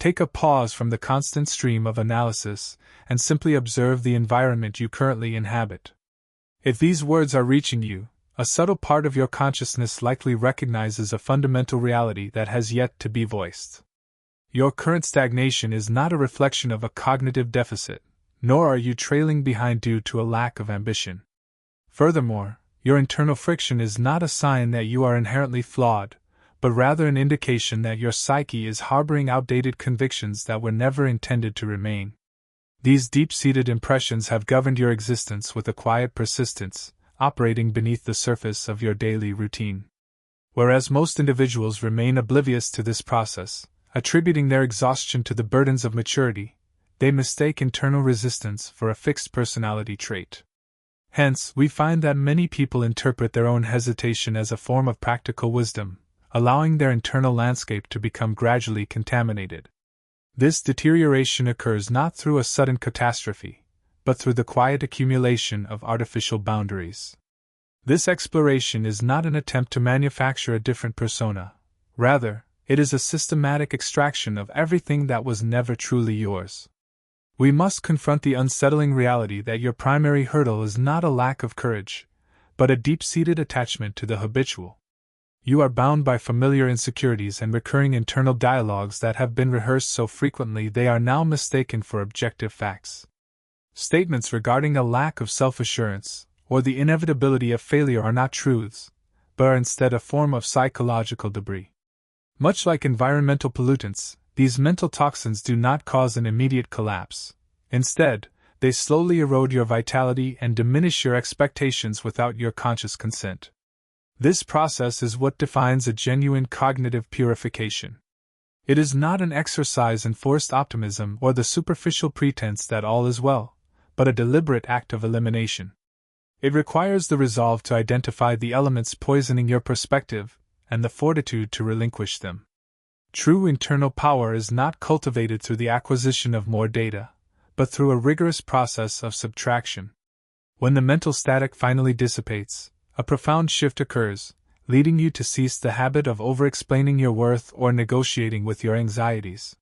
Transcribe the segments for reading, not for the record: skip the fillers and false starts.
Take a pause from the constant stream of analysis and simply observe the environment you currently inhabit. If these words are reaching you, a subtle part of your consciousness likely recognizes a fundamental reality that has yet to be voiced. Your current stagnation is not a reflection of a cognitive deficit, nor are you trailing behind due to a lack of ambition. Furthermore, your internal friction is not a sign that you are inherently flawed, but rather an indication that your psyche is harboring outdated convictions that were never intended to remain. These deep-seated impressions have governed your existence with a quiet persistence, operating beneath the surface of your daily routine. Whereas most individuals remain oblivious to this process, attributing their exhaustion to the burdens of maturity, they mistake internal resistance for a fixed personality trait. Hence, we find that many people interpret their own hesitation as a form of practical wisdom, allowing their internal landscape to become gradually contaminated. This deterioration occurs not through a sudden catastrophe, but through the quiet accumulation of artificial boundaries. This exploration is not an attempt to manufacture a different persona. Rather, it is a systematic extraction of everything that was never truly yours. We must confront the unsettling reality that your primary hurdle is not a lack of courage, but a deep-seated attachment to the habitual. You are bound by familiar insecurities and recurring internal dialogues that have been rehearsed so frequently they are now mistaken for objective facts. Statements regarding a lack of self-assurance or the inevitability of failure are not truths, but are instead a form of psychological debris. Much like environmental pollutants, these mental toxins do not cause an immediate collapse. Instead, they slowly erode your vitality and diminish your expectations without your conscious consent. This process is what defines a genuine cognitive purification. It is not an exercise in forced optimism or the superficial pretense that all is well, but a deliberate act of elimination. It requires the resolve to identify the elements poisoning your perspective and the fortitude to relinquish them. True internal power is not cultivated through the acquisition of more data, but through a rigorous process of subtraction. When the mental static finally dissipates, a profound shift occurs, leading you to cease the habit of over-explaining your worth or negotiating with your anxieties.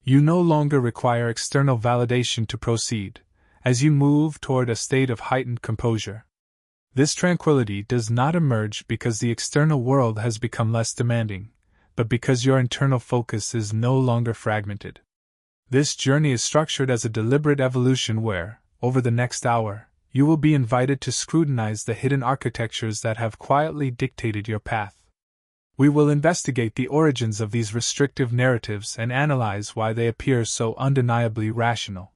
You no longer require external validation to proceed, as you move toward a state of heightened composure. This tranquility does not emerge because the external world has become less demanding, but because your internal focus is no longer fragmented. This journey is structured as a deliberate evolution where, over the next hour, you will be invited to scrutinize the hidden architectures that have quietly dictated your path. We will investigate the origins of these restrictive narratives and analyze why they appear so undeniably rational.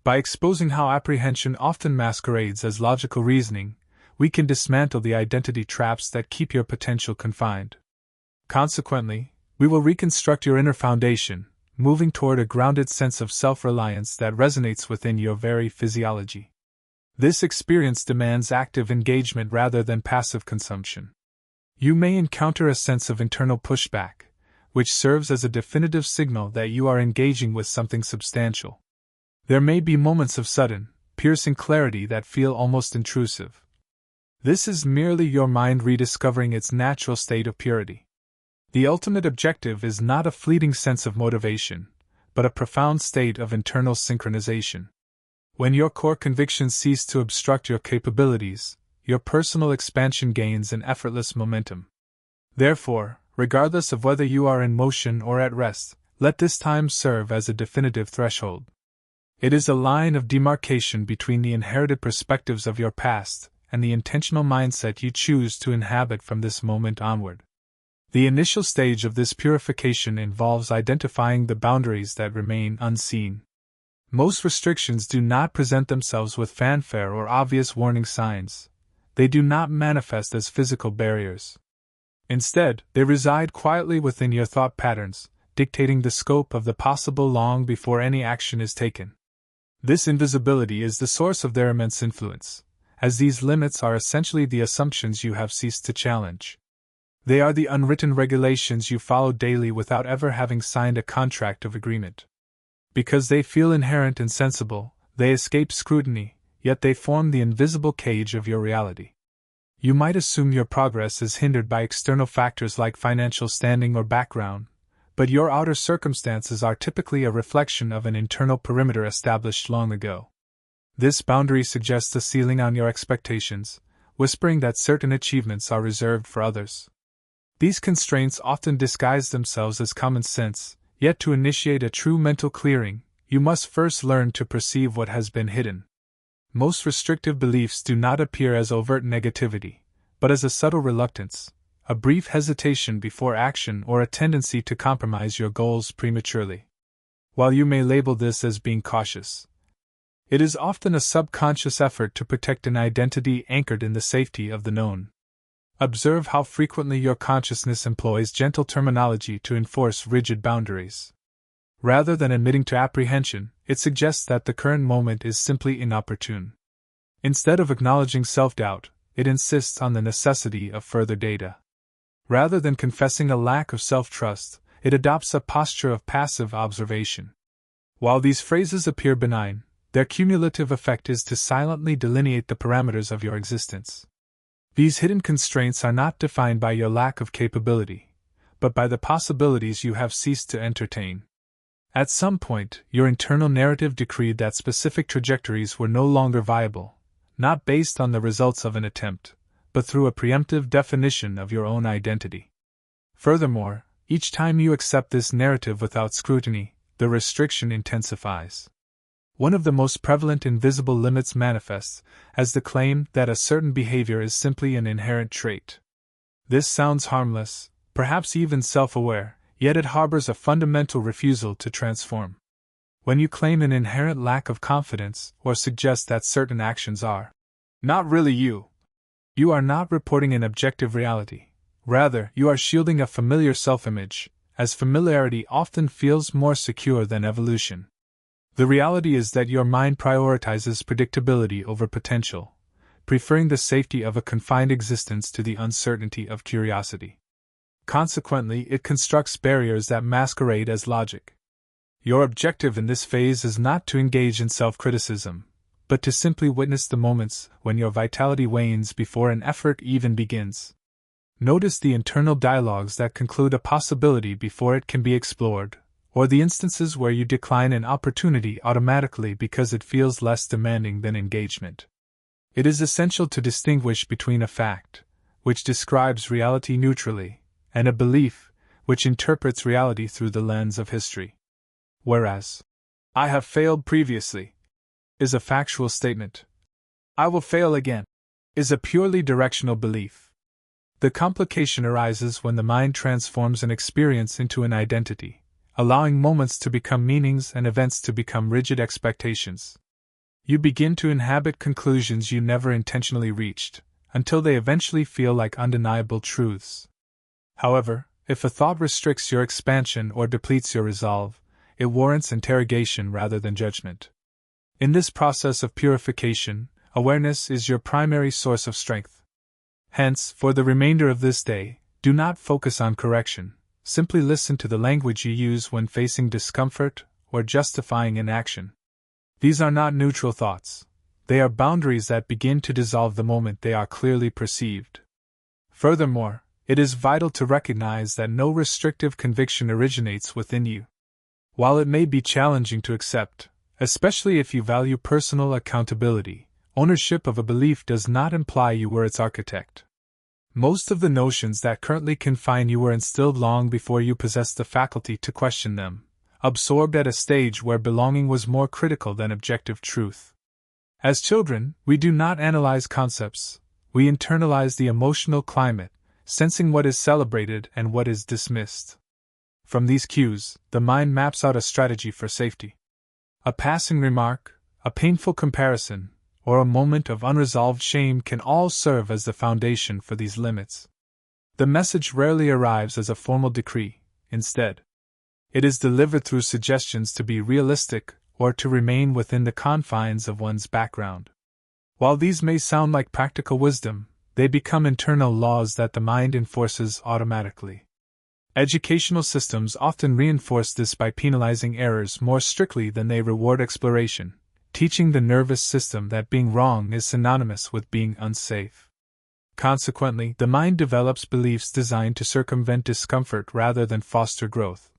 By exposing how apprehension often masquerades as logical reasoning, we can dismantle the identity traps that keep your potential confined. Consequently, we will reconstruct your inner foundation, moving toward a grounded sense of self-reliance that resonates within your very physiology. This experience demands active engagement rather than passive consumption. You may encounter a sense of internal pushback, which serves as a definitive signal that you are engaging with something substantial. There may be moments of sudden, piercing clarity that feel almost intrusive. This is merely your mind rediscovering its natural state of purity. The ultimate objective is not a fleeting sense of motivation, but a profound state of internal synchronization. When your core convictions cease to obstruct your capabilities, your personal expansion gains an effortless momentum. Therefore, regardless of whether you are in motion or at rest, let this time serve as a definitive threshold. It is a line of demarcation between the inherited perspectives of your past and the intentional mindset you choose to inhabit from this moment onward. The initial stage of this purification involves identifying the boundaries that remain unseen. Most restrictions do not present themselves with fanfare or obvious warning signs. They do not manifest as physical barriers. Instead, they reside quietly within your thought patterns, dictating the scope of the possible long before any action is taken. This invisibility is the source of their immense influence, as these limits are essentially the assumptions you have ceased to challenge. They are the unwritten regulations you follow daily without ever having signed a contract of agreement. Because they feel inherent and sensible, they escape scrutiny, yet they form the invisible cage of your reality. You might assume your progress is hindered by external factors like financial standing or background, but your outer circumstances are typically a reflection of an internal perimeter established long ago. This boundary suggests a ceiling on your expectations, whispering that certain achievements are reserved for others. These constraints often disguise themselves as common sense, yet to initiate a true mental clearing, you must first learn to perceive what has been hidden. Most restrictive beliefs do not appear as overt negativity, but as a subtle reluctance, a brief hesitation before action, or a tendency to compromise your goals prematurely. While you may label this as being cautious, it is often a subconscious effort to protect an identity anchored in the safety of the known. Observe how frequently your consciousness employs gentle terminology to enforce rigid boundaries. Rather than admitting to apprehension, it suggests that the current moment is simply inopportune. Instead of acknowledging self-doubt, it insists on the necessity of further data. Rather than confessing a lack of self-trust, it adopts a posture of passive observation. While these phrases appear benign, their cumulative effect is to silently delineate the parameters of your existence. These hidden constraints are not defined by your lack of capability, but by the possibilities you have ceased to entertain. At some point, your internal narrative decreed that specific trajectories were no longer viable, not based on the results of an attempt, but through a preemptive definition of your own identity. Furthermore, each time you accept this narrative without scrutiny, the restriction intensifies. One of the most prevalent invisible limits manifests as the claim that a certain behavior is simply an inherent trait. This sounds harmless, perhaps even self-aware, yet it harbors a fundamental refusal to transform. When you claim an inherent lack of confidence or suggest that certain actions are not really you, you are not reporting an objective reality. Rather, you are shielding a familiar self-image, as familiarity often feels more secure than evolution. The reality is that your mind prioritizes predictability over potential, preferring the safety of a confined existence to the uncertainty of curiosity. Consequently, it constructs barriers that masquerade as logic. Your objective in this phase is not to engage in self-criticism, but to simply witness the moments when your vitality wanes before an effort even begins. Notice the internal dialogues that conclude a possibility before it can be explored, or the instances where you decline an opportunity automatically because it feels less demanding than engagement. It is essential to distinguish between a fact, which describes reality neutrally, and a belief, which interprets reality through the lens of history. Whereas, "I have failed previously," is a factual statement. "I will fail again," is a purely directional belief. The complication arises when the mind transforms an experience into an identity, allowing moments to become meanings and events to become rigid expectations. You begin to inhabit conclusions you never intentionally reached, until they eventually feel like undeniable truths. However, if a thought restricts your expansion or depletes your resolve, it warrants interrogation rather than judgment. In this process of purification, awareness is your primary source of strength. Hence, for the remainder of this day, do not focus on correction. Simply listen to the language you use when facing discomfort or justifying inaction. These are not neutral thoughts. They are boundaries that begin to dissolve the moment they are clearly perceived. Furthermore, it is vital to recognize that no restrictive conviction originates within you. While it may be challenging to accept, especially if you value personal accountability, ownership of a belief does not imply you were its architect. Most of the notions that currently confine you were instilled long before you possessed the faculty to question them, absorbed at a stage where belonging was more critical than objective truth. As children, we do not analyze concepts, we internalize the emotional climate, sensing what is celebrated and what is dismissed. From these cues, the mind maps out a strategy for safety. A passing remark, a painful comparison, or a moment of unresolved shame can all serve as the foundation for these limits. The message rarely arrives as a formal decree. Instead, it is delivered through suggestions to be realistic or to remain within the confines of one's background. While these may sound like practical wisdom, they become internal laws that the mind enforces automatically. Educational systems often reinforce this by penalizing errors more strictly than they reward exploration, teaching the nervous system that being wrong is synonymous with being unsafe. Consequently, the mind develops beliefs designed to circumvent discomfort rather than foster growth,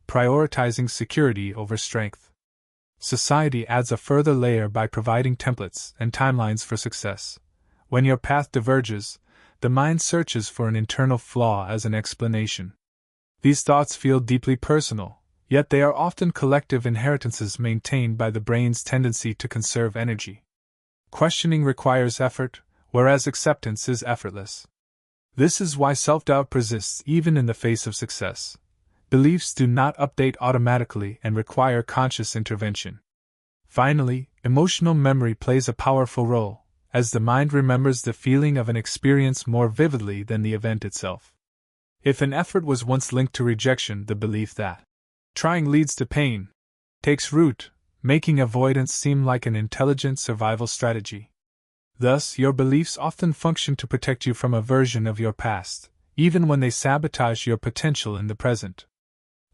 prioritizing security over strength. Society adds a further layer by providing templates and timelines for success. When your path diverges, the mind searches for an internal flaw as an explanation. These thoughts feel deeply personal, yet they are often collective inheritances maintained by the brain's tendency to conserve energy. Questioning requires effort, whereas acceptance is effortless. This is why self-doubt persists even in the face of success. Beliefs do not update automatically and require conscious intervention. Finally, emotional memory plays a powerful role, as the mind remembers the feeling of an experience more vividly than the event itself. If an effort was once linked to rejection, the belief that trying leads to pain takes root, making avoidance seem like an intelligent survival strategy. Thus, your beliefs often function to protect you from a version of your past, even when they sabotage your potential in the present.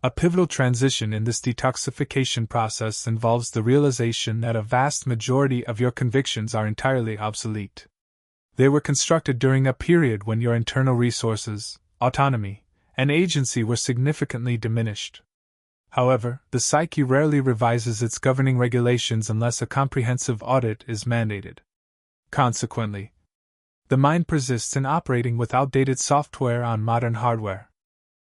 A pivotal transition in this detoxification process involves the realization that a vast majority of your convictions are entirely obsolete. They were constructed during a period when your internal resources, autonomy, and agency were significantly diminished. However, the psyche rarely revises its governing regulations unless a comprehensive audit is mandated. Consequently, the mind persists in operating with outdated software on modern hardware.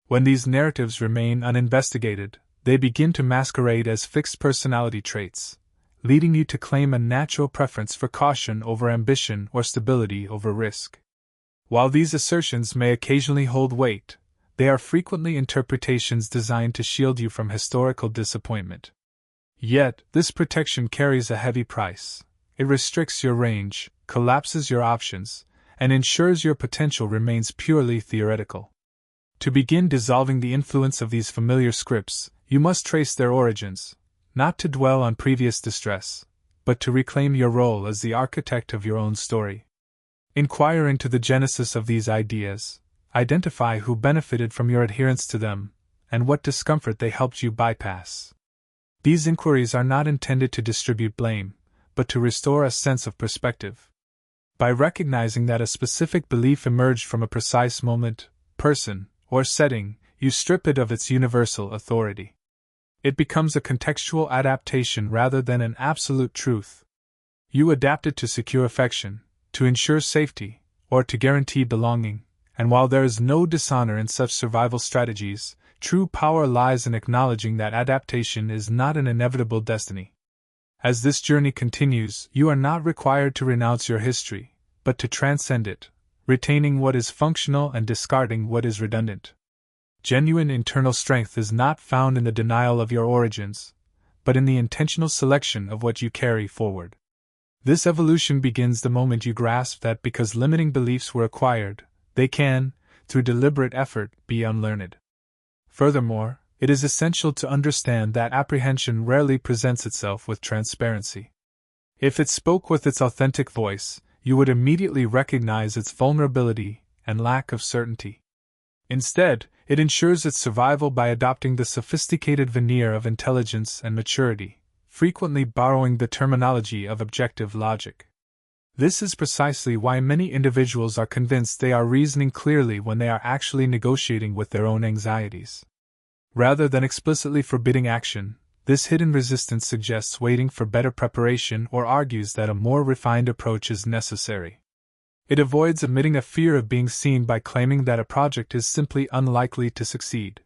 When these narratives remain uninvestigated, they begin to masquerade as fixed personality traits, leading you to claim a natural preference for caution over ambition or stability over risk. While these assertions may occasionally hold weight, they are frequently interpretations designed to shield you from historical disappointment. Yet, this protection carries a heavy price. It restricts your range, collapses your options, and ensures your potential remains purely theoretical. To begin dissolving the influence of these familiar scripts, you must trace their origins, not to dwell on previous distress, but to reclaim your role as the architect of your own story. Inquire into the genesis of these ideas, identify who benefited from your adherence to them, and what discomfort they helped you bypass. These inquiries are not intended to distribute blame, but to restore a sense of perspective. By recognizing that a specific belief emerged from a precise moment, person, or setting, you strip it of its universal authority. It becomes a contextual adaptation rather than an absolute truth. You adapt it to secure affection, to ensure safety, or to guarantee belonging, and while there is no dishonor in such survival strategies, true power lies in acknowledging that adaptation is not an inevitable destiny. As this journey continues, you are not required to renounce your history, but to transcend it, retaining what is functional and discarding what is redundant. Genuine internal strength is not found in the denial of your origins, but in the intentional selection of what you carry forward. This evolution begins the moment you grasp that because limiting beliefs were acquired, they can, through deliberate effort, be unlearned. Furthermore, it is essential to understand that apprehension rarely presents itself with transparency. If it spoke with its authentic voice, you would immediately recognize its vulnerability and lack of certainty. Instead, it ensures its survival by adopting the sophisticated veneer of intelligence and maturity, frequently borrowing the terminology of objective logic. This is precisely why many individuals are convinced they are reasoning clearly when they are actually negotiating with their own anxieties. Rather than explicitly forbidding action, this hidden resistance suggests waiting for better preparation or argues that a more refined approach is necessary. It avoids admitting a fear of being seen by claiming that a project is simply unlikely to succeed.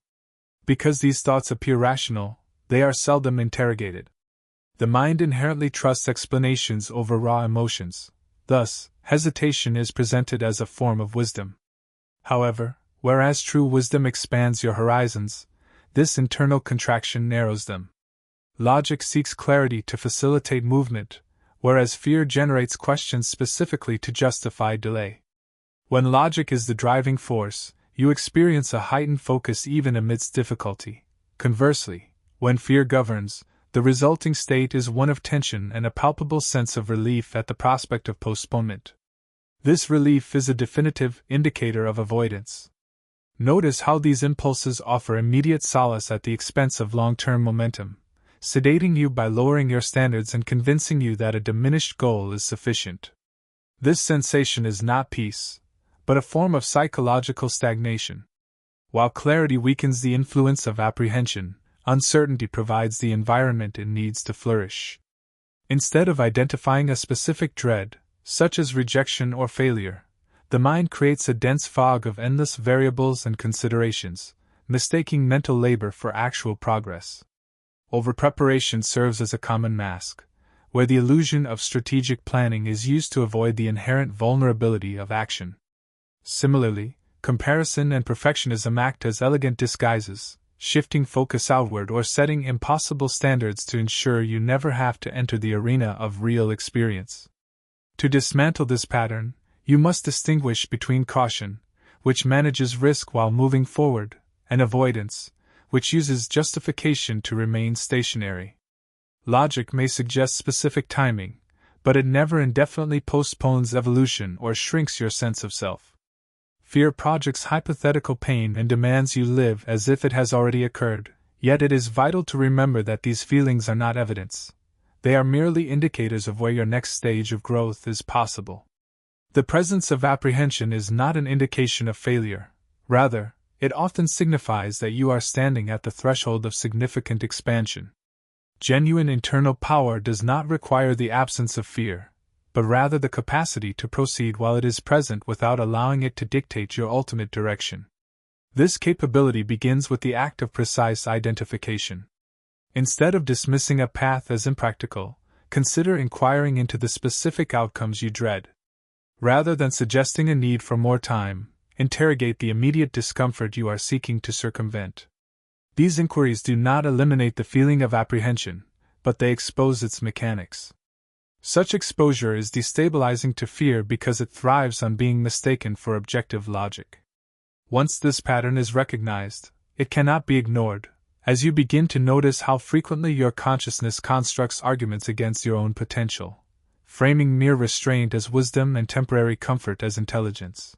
Because these thoughts appear rational, they are seldom interrogated. The mind inherently trusts explanations over raw emotions. Thus, hesitation is presented as a form of wisdom. However, whereas true wisdom expands your horizons, this internal contraction narrows them. Logic seeks clarity to facilitate movement, whereas fear generates questions specifically to justify delay. When logic is the driving force, you experience a heightened focus even amidst difficulty. Conversely, when fear governs, the resulting state is one of tension and a palpable sense of relief at the prospect of postponement. This relief is a definitive indicator of avoidance. Notice how these impulses offer immediate solace at the expense of long-term momentum, sedating you by lowering your standards and convincing you that a diminished goal is sufficient. This sensation is not peace, but a form of psychological stagnation. While clarity weakens the influence of apprehension, Uncertainty provides the environment it needs to flourish. Instead of identifying a specific dread, such as rejection or failure, the mind creates a dense fog of endless variables and considerations, mistaking mental labor for actual progress. Overpreparation serves as a common mask, where the illusion of strategic planning is used to avoid the inherent vulnerability of action. Similarly, comparison and perfectionism act as elegant disguises, shifting focus outward or setting impossible standards to ensure you never have to enter the arena of real experience. To dismantle this pattern, you must distinguish between caution, which manages risk while moving forward, and avoidance, which uses justification to remain stationary. Logic may suggest specific timing, but it never indefinitely postpones evolution or shrinks your sense of self. Fear projects hypothetical pain and demands you live as if it has already occurred, yet it is vital to remember that these feelings are not evidence. They are merely indicators of where your next stage of growth is possible. The presence of apprehension is not an indication of failure. Rather, it often signifies that you are standing at the threshold of significant expansion. Genuine internal power does not require the absence of fear, but rather the capacity to proceed while it is present without allowing it to dictate your ultimate direction. This capability begins with the act of precise identification. Instead of dismissing a path as impractical, consider inquiring into the specific outcomes you dread. Rather than suggesting a need for more time, interrogate the immediate discomfort you are seeking to circumvent. These inquiries do not eliminate the feeling of apprehension, but they expose its mechanics. Such exposure is destabilizing to fear because it thrives on being mistaken for objective logic. Once this pattern is recognized, it cannot be ignored, as you begin to notice how frequently your consciousness constructs arguments against your own potential, framing mere restraint as wisdom and temporary comfort as intelligence.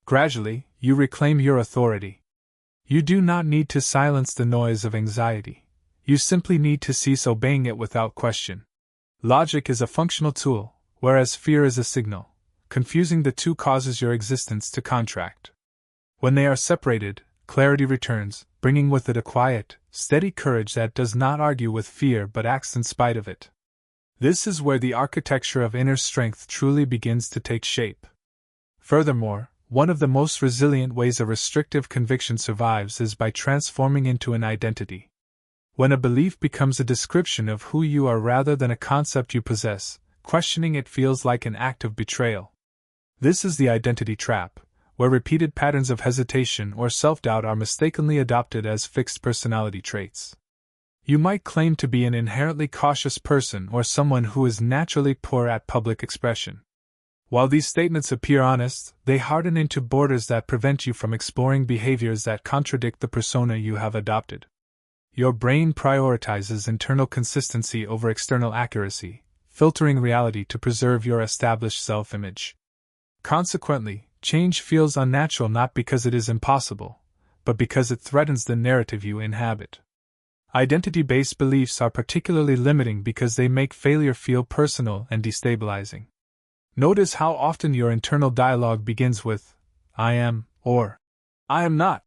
Gradually, you reclaim your authority. You do not need to silence the noise of anxiety. You simply need to cease obeying it without question. Logic is a functional tool, whereas fear is a signal. Confusing the two causes your existence to contract. When they are separated, clarity returns, bringing with it a quiet, steady courage that does not argue with fear but acts in spite of it. This is where the architecture of inner strength truly begins to take shape. Furthermore, one of the most resilient ways a restrictive conviction survives is by transforming into an identity. When a belief becomes a description of who you are rather than a concept you possess, questioning it feels like an act of betrayal. This is the identity trap, where repeated patterns of hesitation or self-doubt are mistakenly adopted as fixed personality traits. You might claim to be an inherently cautious person or someone who is naturally poor at public expression. While these statements appear honest, they harden into borders that prevent you from exploring behaviors that contradict the persona you have adopted. Your brain prioritizes internal consistency over external accuracy, filtering reality to preserve your established self-image. Consequently, change feels unnatural not because it is impossible, but because it threatens the narrative you inhabit. Identity-based beliefs are particularly limiting because they make failure feel personal and destabilizing. Notice how often your internal dialogue begins with, "I am," or "I am not,"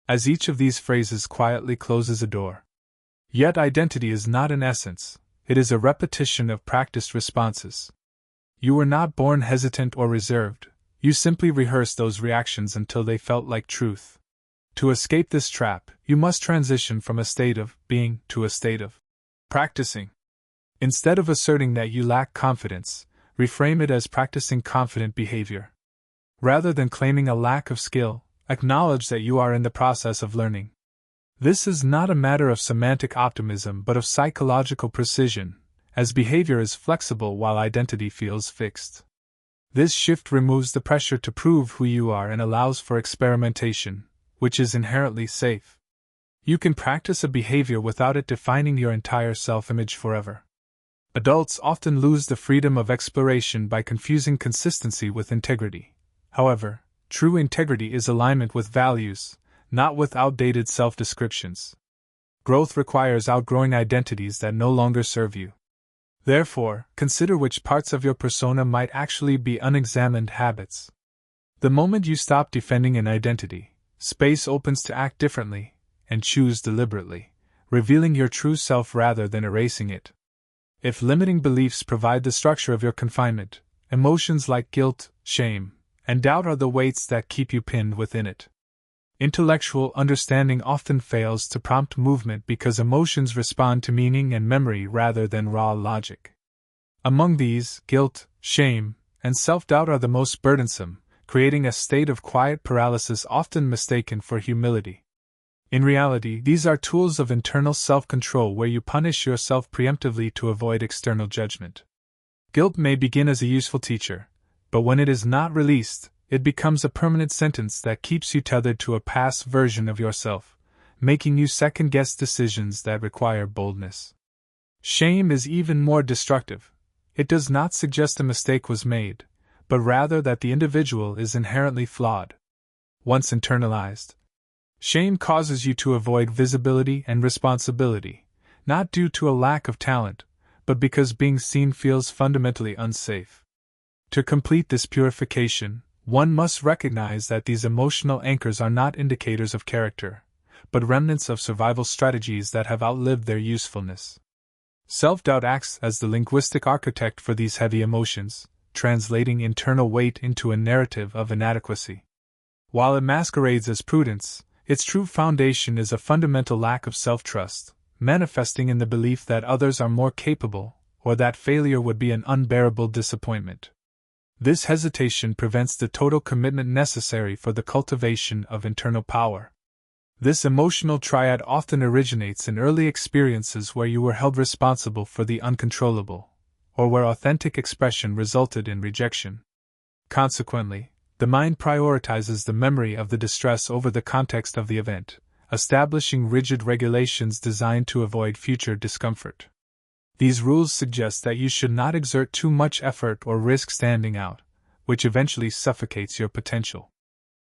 as each of these phrases quietly closes a door. Yet identity is not an essence, it is a repetition of practiced responses. You were not born hesitant or reserved, you simply rehearsed those reactions until they felt like truth. To escape this trap, you must transition from a state of being to a state of practicing. Instead of asserting that you lack confidence, reframe it as practicing confident behavior. Rather than claiming a lack of skill, acknowledge that you are in the process of learning. This is not a matter of semantic optimism but of psychological precision, as behavior is flexible while identity feels fixed. This shift removes the pressure to prove who you are and allows for experimentation, which is inherently safe. You can practice a behavior without it defining your entire self-image forever. Adults often lose the freedom of exploration by confusing consistency with integrity. However, true integrity is alignment with values, not with outdated self-descriptions. Growth requires outgrowing identities that no longer serve you. Therefore, consider which parts of your persona might actually be unexamined habits. The moment you stop defending an identity, space opens to act differently, and choose deliberately, revealing your true self rather than erasing it. If limiting beliefs provide the structure of your confinement, emotions like guilt, shame, and doubt are the weights that keep you pinned within it. Intellectual understanding often fails to prompt movement because emotions respond to meaning and memory rather than raw logic. Among these, guilt, shame, and self-doubt are the most burdensome, creating a state of quiet paralysis often mistaken for humility. In reality, these are tools of internal self-control where you punish yourself preemptively to avoid external judgment. Guilt may begin as a useful teacher, but when it is not released, it becomes a permanent sentence that keeps you tethered to a past version of yourself, making you second-guess decisions that require boldness. Shame is even more destructive. It does not suggest a mistake was made, but rather that the individual is inherently flawed. Once internalized, shame causes you to avoid visibility and responsibility, not due to a lack of talent, but because being seen feels fundamentally unsafe. To complete this purification, one must recognize that these emotional anchors are not indicators of character, but remnants of survival strategies that have outlived their usefulness. Self-doubt acts as the linguistic architect for these heavy emotions, translating internal weight into a narrative of inadequacy. While it masquerades as prudence, its true foundation is a fundamental lack of self-trust, manifesting in the belief that others are more capable, or that failure would be an unbearable disappointment. This hesitation prevents the total commitment necessary for the cultivation of internal power. This emotional triad often originates in early experiences where you were held responsible for the uncontrollable, or where authentic expression resulted in rejection. Consequently, the mind prioritizes the memory of the distress over the context of the event, establishing rigid regulations designed to avoid future discomfort. These rules suggest that you should not exert too much effort or risk standing out, which eventually suffocates your potential.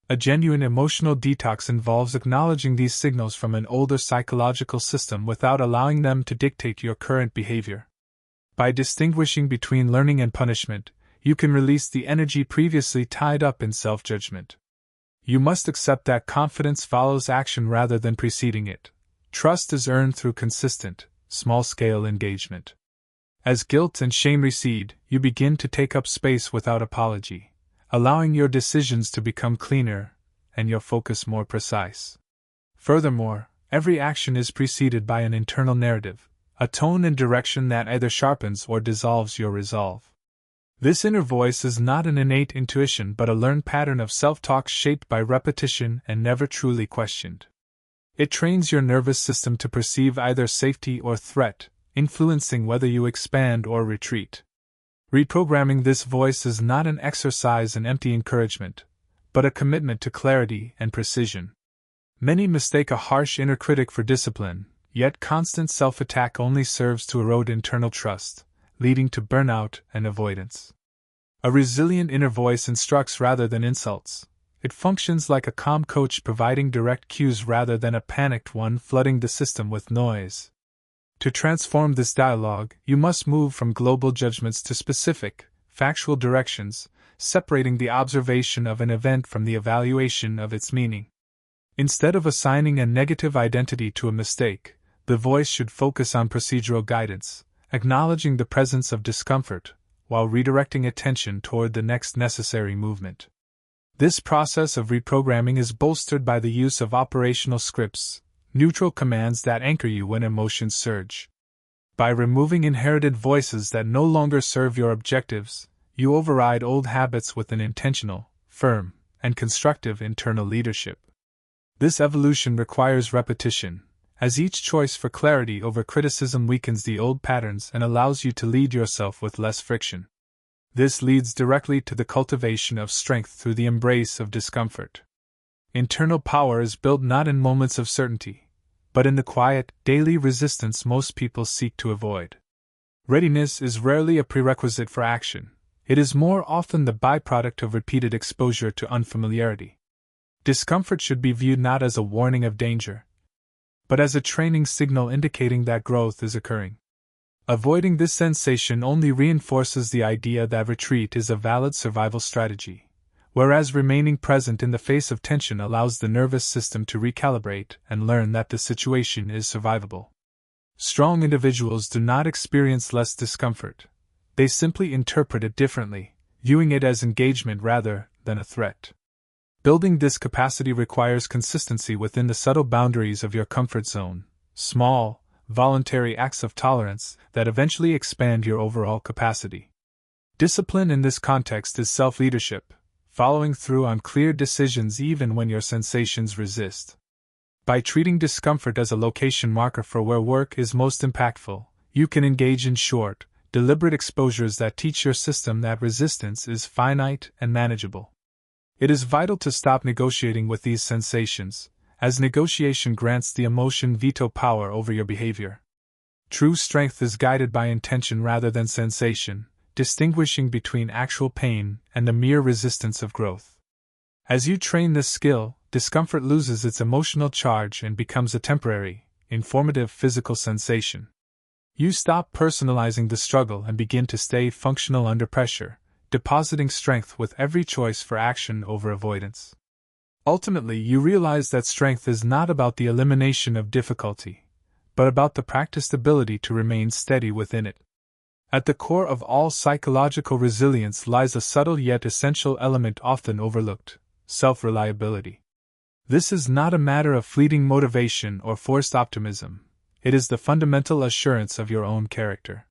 A genuine emotional detox involves acknowledging these signals from an older psychological system without allowing them to dictate your current behavior. By distinguishing between learning and punishment, you can release the energy previously tied up in self-judgment. You must accept that confidence follows action rather than preceding it. Trust is earned through consistent, small-scale engagement. As guilt and shame recede, you begin to take up space without apology, allowing your decisions to become cleaner and your focus more precise. Furthermore, every action is preceded by an internal narrative, a tone and direction that either sharpens or dissolves your resolve. This inner voice is not an innate intuition but a learned pattern of self-talk shaped by repetition and never truly questioned. It trains your nervous system to perceive either safety or threat, influencing whether you expand or retreat. Reprogramming this voice is not an exercise in empty encouragement, but a commitment to clarity and precision. Many mistake a harsh inner critic for discipline, yet constant self-attack only serves to erode internal trust, leading to burnout and avoidance. A resilient inner voice instructs rather than insults. It functions like a calm coach providing direct cues rather than a panicked one flooding the system with noise. To transform this dialogue, you must move from global judgments to specific, factual directions, separating the observation of an event from the evaluation of its meaning. Instead of assigning a negative identity to a mistake, the voice should focus on procedural guidance, acknowledging the presence of discomfort, while redirecting attention toward the next necessary movement. This process of reprogramming is bolstered by the use of operational scripts, neutral commands that anchor you when emotions surge. By removing inherited voices that no longer serve your objectives, you override old habits with an intentional, firm, and constructive internal leadership. This evolution requires repetition, as each choice for clarity over criticism weakens the old patterns and allows you to lead yourself with less friction. This leads directly to the cultivation of strength through the embrace of discomfort. Internal power is built not in moments of certainty, but in the quiet, daily resistance most people seek to avoid. Readiness is rarely a prerequisite for action. It is more often the byproduct of repeated exposure to unfamiliarity. Discomfort should be viewed not as a warning of danger, but as a training signal indicating that growth is occurring. Avoiding this sensation only reinforces the idea that retreat is a valid survival strategy, whereas remaining present in the face of tension allows the nervous system to recalibrate and learn that the situation is survivable. Strong individuals do not experience less discomfort. They simply interpret it differently, viewing it as engagement rather than a threat. Building this capacity requires consistency within the subtle boundaries of your comfort zone, small, voluntary acts of tolerance that eventually expand your overall capacity. Discipline in this context is self-leadership, following through on clear decisions even when your sensations resist. By treating discomfort as a location marker for where work is most impactful, you can engage in short, deliberate exposures that teach your system that resistance is finite and manageable. It is vital to stop negotiating with these sensations, as negotiation grants the emotion veto power over your behavior. True strength is guided by intention rather than sensation, distinguishing between actual pain and the mere resistance of growth. As you train this skill, discomfort loses its emotional charge and becomes a temporary, informative physical sensation. You stop personalizing the struggle and begin to stay functional under pressure, depositing strength with every choice for action over avoidance. Ultimately, you realize that strength is not about the elimination of difficulty, but about the practiced ability to remain steady within it. At the core of all psychological resilience lies a subtle yet essential element often overlooked: self-reliability. This is not a matter of fleeting motivation or forced optimism. It is the fundamental assurance of your own character.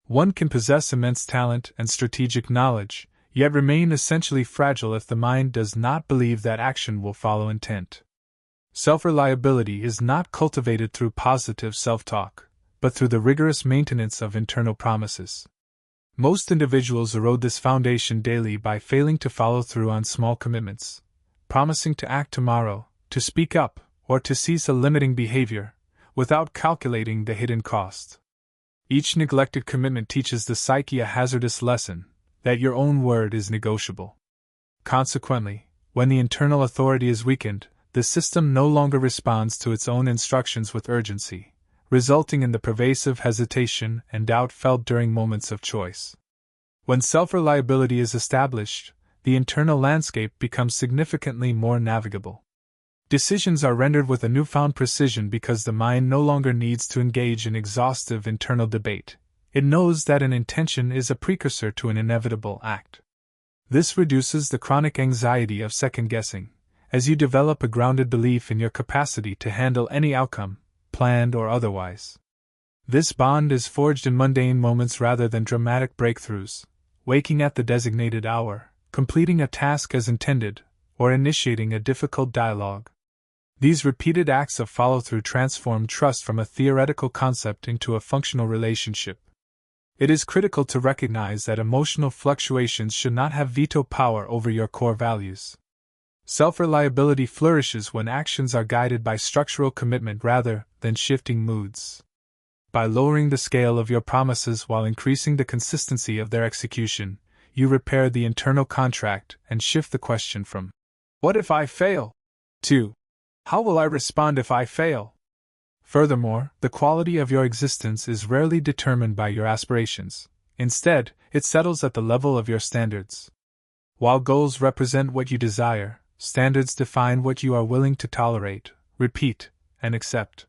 One can possess immense talent and strategic knowledge, yet remain essentially fragile if the mind does not believe that action will follow intent. Self-reliability is not cultivated through positive self-talk, but through the rigorous maintenance of internal promises. Most individuals erode this foundation daily by failing to follow through on small commitments, promising to act tomorrow, to speak up, or to cease a limiting behavior, without calculating the hidden cost. Each neglected commitment teaches the psyche a hazardous lesson, that your own word is negotiable. Consequently, when the internal authority is weakened, the system no longer responds to its own instructions with urgency, resulting in the pervasive hesitation and doubt felt during moments of choice. When self-reliability is established, the internal landscape becomes significantly more navigable. Decisions are rendered with a newfound precision because the mind no longer needs to engage in exhaustive internal debate. It knows that an intention is a precursor to an inevitable act. This reduces the chronic anxiety of second-guessing, as you develop a grounded belief in your capacity to handle any outcome, planned or otherwise. This bond is forged in mundane moments rather than dramatic breakthroughs, waking at the designated hour, completing a task as intended, or initiating a difficult dialogue. These repeated acts of follow-through transform trust from a theoretical concept into a functional relationship. It is critical to recognize that emotional fluctuations should not have veto power over your core values. Self-reliability flourishes when actions are guided by structural commitment rather than shifting moods. By lowering the scale of your promises while increasing the consistency of their execution, you repair the internal contract and shift the question from, "What if I fail?" to, "How will I respond if I fail?" Furthermore, the quality of your existence is rarely determined by your aspirations. Instead, it settles at the level of your standards. While goals represent what you desire, standards define what you are willing to tolerate, repeat, and accept.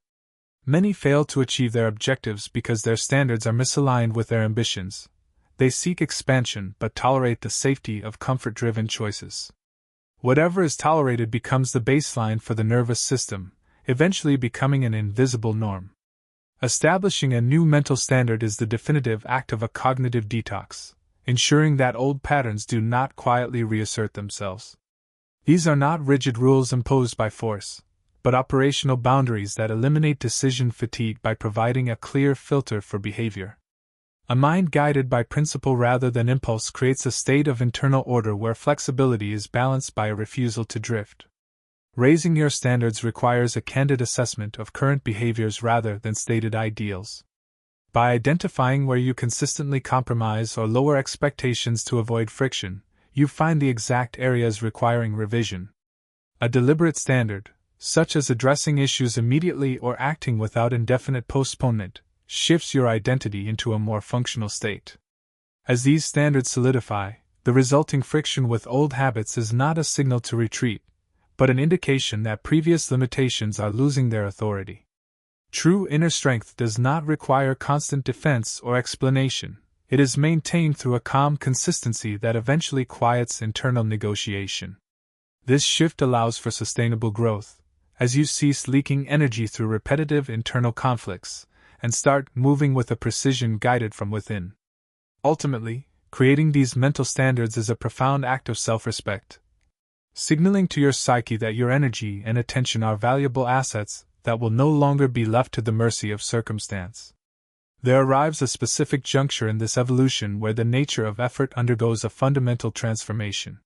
Many fail to achieve their objectives because their standards are misaligned with their ambitions. They seek expansion but tolerate the safety of comfort-driven choices. Whatever is tolerated becomes the baseline for the nervous system, eventually becoming an invisible norm. Establishing a new mental standard is the definitive act of a cognitive detox, ensuring that old patterns do not quietly reassert themselves. These are not rigid rules imposed by force, but operational boundaries that eliminate decision fatigue by providing a clear filter for behavior. A mind guided by principle rather than impulse creates a state of internal order where flexibility is balanced by a refusal to drift. Raising your standards requires a candid assessment of current behaviors rather than stated ideals. By identifying where you consistently compromise or lower expectations to avoid friction, you find the exact areas requiring revision. A deliberate standard, such as addressing issues immediately or acting without indefinite postponement, shifts your identity into a more functional state. As these standards solidify, The resulting friction with old habits is not a signal to retreat, but an indication that previous limitations are losing their authority. True inner strength does not require constant defense or explanation. It is maintained through a calm consistency that eventually quiets internal negotiation. This shift allows for sustainable growth, as you cease leaking energy through repetitive internal conflicts, and start moving with a precision guided from within. Ultimately, creating these mental standards is a profound act of self-respect, signaling to your psyche that your energy and attention are valuable assets that will no longer be left to the mercy of circumstance. There arrives a specific juncture in this evolution where the nature of effort undergoes a fundamental transformation.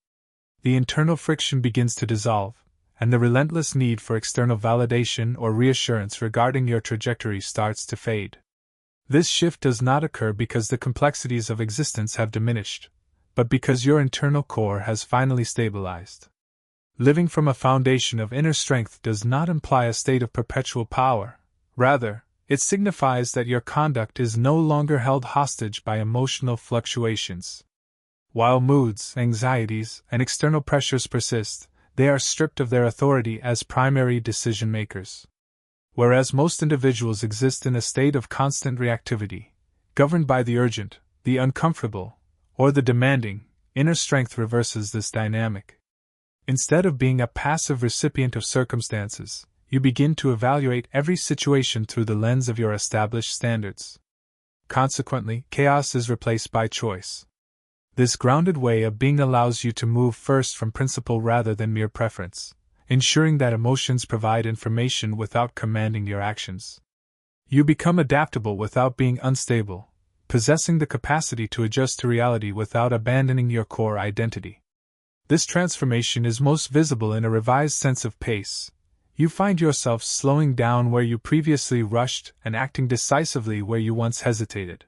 The internal friction begins to dissolve, and the relentless need for external validation or reassurance regarding your trajectory starts to fade. This shift does not occur because the complexities of existence have diminished, but because your internal core has finally stabilized. Living from a foundation of inner strength does not imply a state of perpetual power. Rather, it signifies that your conduct is no longer held hostage by emotional fluctuations. While moods, anxieties, and external pressures persist, they are stripped of their authority as primary decision makers. Whereas most individuals exist in a state of constant reactivity, governed by the urgent, the uncomfortable, or the demanding, inner strength reverses this dynamic. Instead of being a passive recipient of circumstances, you begin to evaluate every situation through the lens of your established standards. Consequently, chaos is replaced by choice. This grounded way of being allows you to move first from principle rather than mere preference, ensuring that emotions provide information without commanding your actions. You become adaptable without being unstable, possessing the capacity to adjust to reality without abandoning your core identity. This transformation is most visible in a revised sense of pace. You find yourself slowing down where you previously rushed and acting decisively where you once hesitated.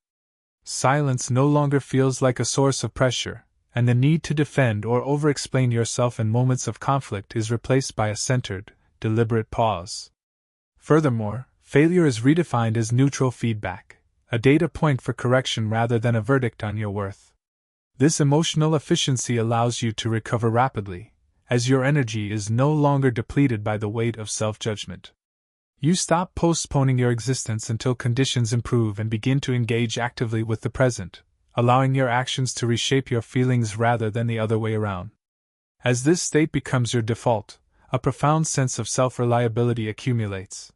Silence no longer feels like a source of pressure, and the need to defend or over-explain yourself in moments of conflict is replaced by a centered, deliberate pause. Furthermore, failure is redefined as neutral feedback, a data point for correction rather than a verdict on your worth. This emotional efficiency allows you to recover rapidly, as your energy is no longer depleted by the weight of self-judgment. You stop postponing your existence until conditions improve and begin to engage actively with the present, allowing your actions to reshape your feelings rather than the other way around. As this state becomes your default, a profound sense of self-reliability accumulates.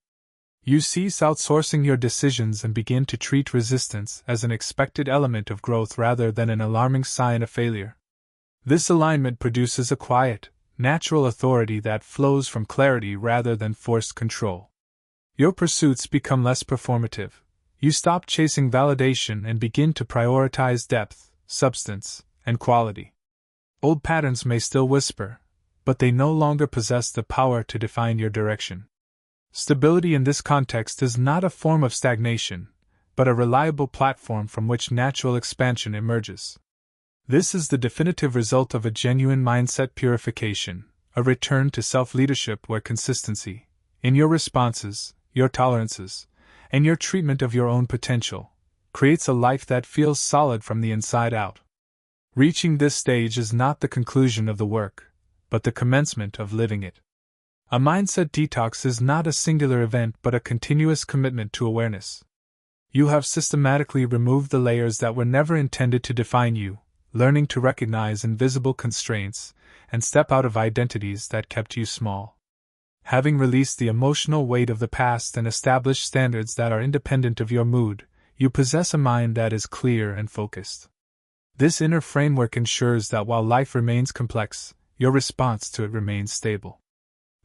You cease outsourcing your decisions and begin to treat resistance as an expected element of growth rather than an alarming sign of failure. This alignment produces a quiet, natural authority that flows from clarity rather than forced control. Your pursuits become less performative. You stop chasing validation and begin to prioritize depth, substance, and quality. Old patterns may still whisper, but they no longer possess the power to define your direction. Stability in this context is not a form of stagnation, but a reliable platform from which natural expansion emerges. This is the definitive result of a genuine mindset purification, a return to self-leadership where consistency, in your responses, your tolerances, and your treatment of your own potential, creates a life that feels solid from the inside out. Reaching this stage is not the conclusion of the work, but the commencement of living it. A mindset detox is not a singular event but a continuous commitment to awareness. You have systematically removed the layers that were never intended to define you, learning to recognize invisible constraints and step out of identities that kept you small. Having released the emotional weight of the past and established standards that are independent of your mood, you possess a mind that is clear and focused. This inner framework ensures that while life remains complex, your response to it remains stable.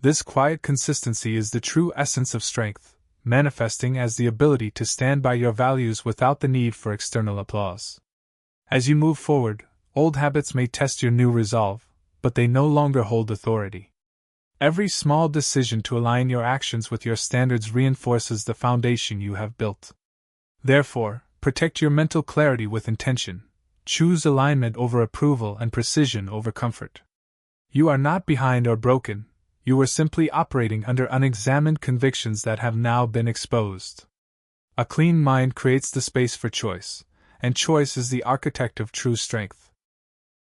This quiet consistency is the true essence of strength, manifesting as the ability to stand by your values without the need for external applause. As you move forward, old habits may test your new resolve, but they no longer hold authority. Every small decision to align your actions with your standards reinforces the foundation you have built. Therefore, protect your mental clarity with intention. Choose alignment over approval and precision over comfort. You are not behind or broken. You are simply operating under unexamined convictions that have now been exposed. A clean mind creates the space for choice, and choice is the architect of true strength.